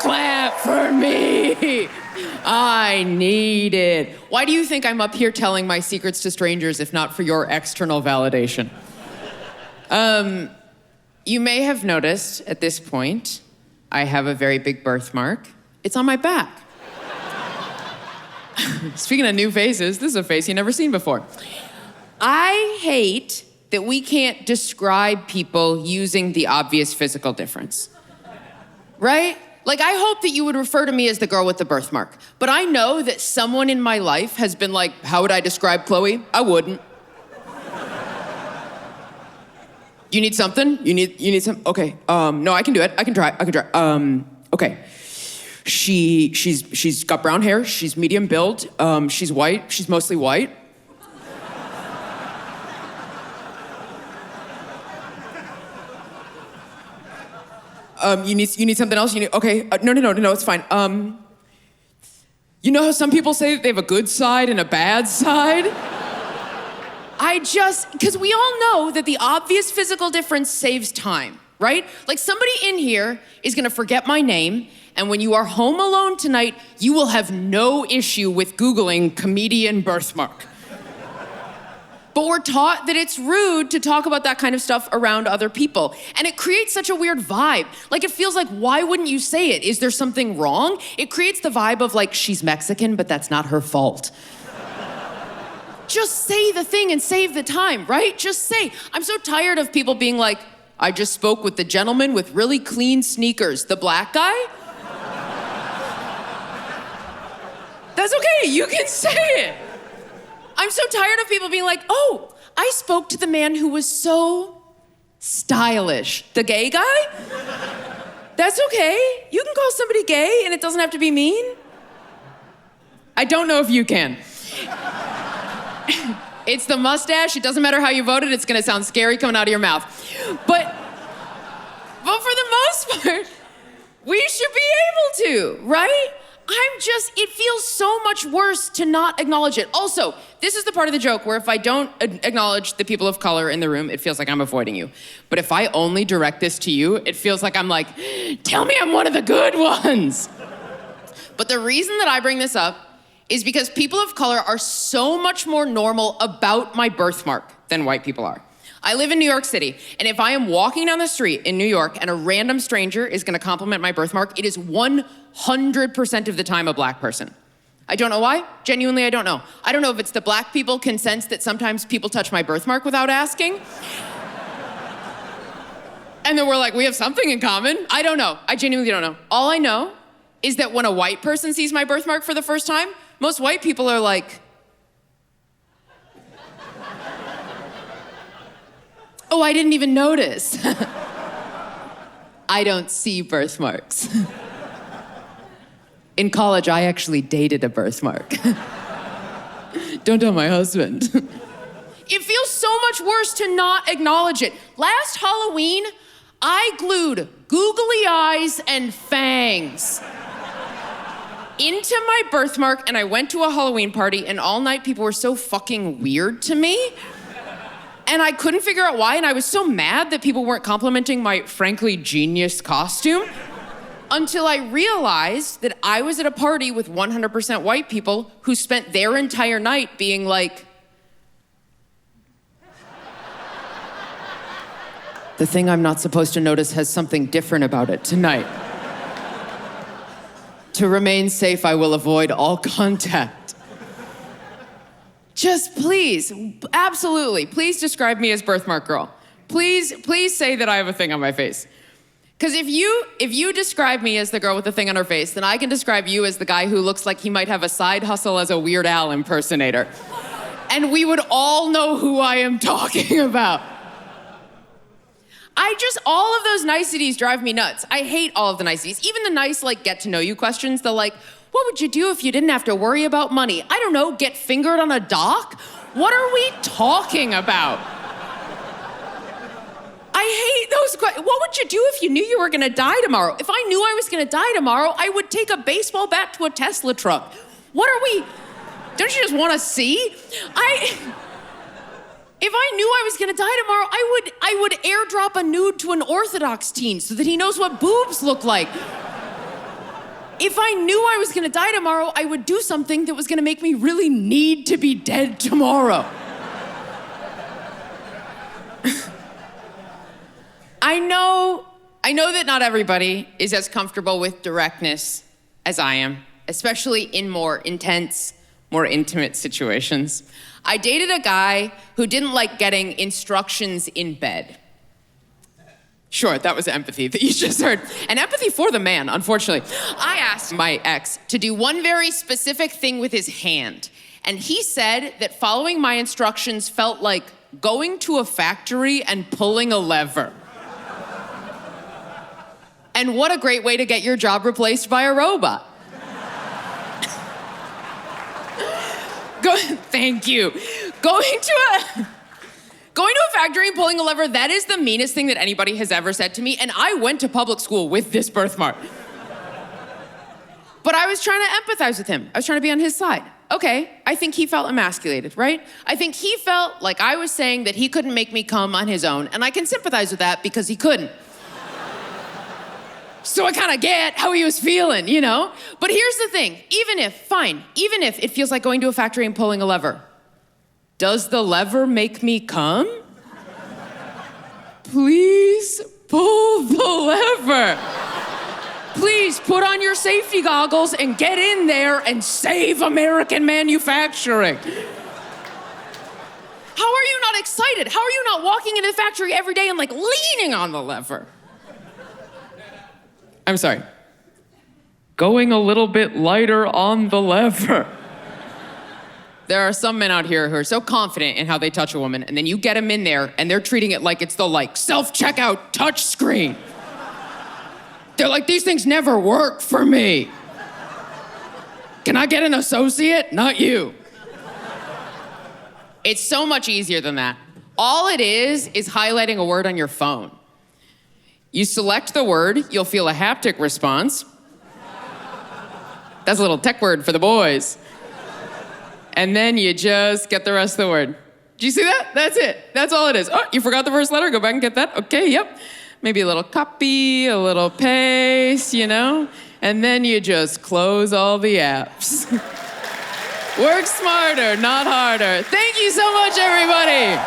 Clap for me. I need it. Why do you think I'm up here telling my secrets to strangers if not for your external validation? You may have noticed at this point, I have a very big birthmark. It's on my back. Speaking of new faces, this is a face you've never seen before. I hate that we can't describe people using the obvious physical difference. Right? Like, I hope that you would refer to me as the girl with the birthmark. But I know that someone in my life has been like, how would I describe Chloe? I wouldn't. You need something? You need some? Okay. No, I can do it. I can try. Okay. She's got brown hair. She's medium build. She's white. She's mostly white. You need something else? Okay. No, it's fine. You know how some people say that they have a good side and a bad side? Because we all know that the obvious physical difference saves time, right? Like, somebody in here is gonna forget my name, and when you are home alone tonight, you will have no issue with Googling comedian birthmark. But we're taught that it's rude to talk about that kind of stuff around other people. And it creates such a weird vibe. Like, it feels like, why wouldn't you say it? Is there something wrong? It creates the vibe of like, she's Mexican, but that's not her fault. Just say the thing and save the time, right? Just say. I'm so tired of people being like, I just spoke with the gentleman with really clean sneakers, the black guy. That's okay, you can say it. I'm so tired of people being like, oh, I spoke to the man who was so stylish. The gay guy? That's okay. You can call somebody gay and it doesn't have to be mean. I don't know if you can. It's the mustache. It doesn't matter how you voted. It's gonna sound scary coming out of your mouth. But for the most part, we should be able to, right? It feels so much worse to not acknowledge it. Also, this is the part of the joke where if I don't acknowledge the people of color in the room, it feels like I'm avoiding you. But if I only direct this to you, it feels like I'm like, tell me I'm one of the good ones. But the reason that I bring this up is because people of color are so much more normal about my birthmark than white people are. I live in New York City, and if I am walking down the street in New York and a random stranger is gonna compliment my birthmark, it is 100% of the time a black person. I don't know why. Genuinely, I don't know. I don't know if it's the black people can sense that sometimes people touch my birthmark without asking. And then we're like, we have something in common. I don't know. I genuinely don't know. All I know is that when a white person sees my birthmark for the first time, most white people are like, oh, I didn't even notice. I don't see birthmarks. In college, I actually dated a birthmark. Don't tell my husband. It feels so much worse to not acknowledge it. Last Halloween, I glued googly eyes and fangs into my birthmark, and I went to a Halloween party, and all night people were so fucking weird to me. And I couldn't figure out why, and I was so mad that people weren't complimenting my frankly genius costume until I realized that I was at a party with 100% white people who spent their entire night being like, the thing I'm not supposed to notice has something different about it tonight. To remain safe, I will avoid all contact. Just please, absolutely, please describe me as birthmark girl. Please say that I have a thing on my face. Because if you describe me as the girl with the thing on her face, then I can describe you as the guy who looks like he might have a side hustle as a Weird Al impersonator. And we would all know who I am talking about. All of those niceties drive me nuts. I hate all of the niceties. Even the nice, like, get to know you questions, the like, what would you do if you didn't have to worry about money? I don't know, get fingered on a dock? What are we talking about? I hate those questions. What would you do if you knew you were gonna die tomorrow? If I knew I was gonna die tomorrow, I would take a baseball bat to a Tesla truck. Don't you just wanna see? If I knew I was gonna die tomorrow, I would airdrop a nude to an Orthodox teen so that he knows what boobs look like. If I knew I was gonna die tomorrow, I would do something that was gonna make me really need to be dead tomorrow. I know that not everybody is as comfortable with directness as I am, especially in more intense, more intimate situations. I dated a guy who didn't like getting instructions in bed. Sure, that was empathy that you just heard. And empathy for the man, unfortunately. I asked my ex to do one very specific thing with his hand. And he said that following my instructions felt like going to a factory and pulling a lever. And what a great way to get your job replaced by a robot. Thank you. Going to a factory and pulling a lever, that is the meanest thing that anybody has ever said to me, and I went to public school with this birthmark. But I was trying to empathize with him. I was trying to be on his side. Okay, I think he felt emasculated, right? I think he felt like I was saying that he couldn't make me come on his own, and I can sympathize with that because he couldn't. So I kind of get how he was feeling, you know? But here's the thing, even if it feels like going to a factory and pulling a lever, does the lever make me come? Please pull the lever. Please put on your safety goggles and get in there and save American manufacturing. How are you not excited? How are you not walking into the factory every day and like leaning on the lever? I'm sorry. Going a little bit lighter on the lever. There are some men out here who are so confident in how they touch a woman, and then you get them in there, and they're treating it like it's the, self-checkout touch screen. They're like, these things never work for me. Can I get an associate? Not you. It's so much easier than that. All it is highlighting a word on your phone. You select the word, you'll feel a haptic response. That's a little tech word for the boys. And then you just get the rest of the word. Do you see that? That's it. That's all it is. Oh, you forgot the first letter? Go back and get that? Okay, yep. Maybe a little copy, a little paste, you know? And then you just close all the apps. Work smarter, not harder. Thank you so much, everybody.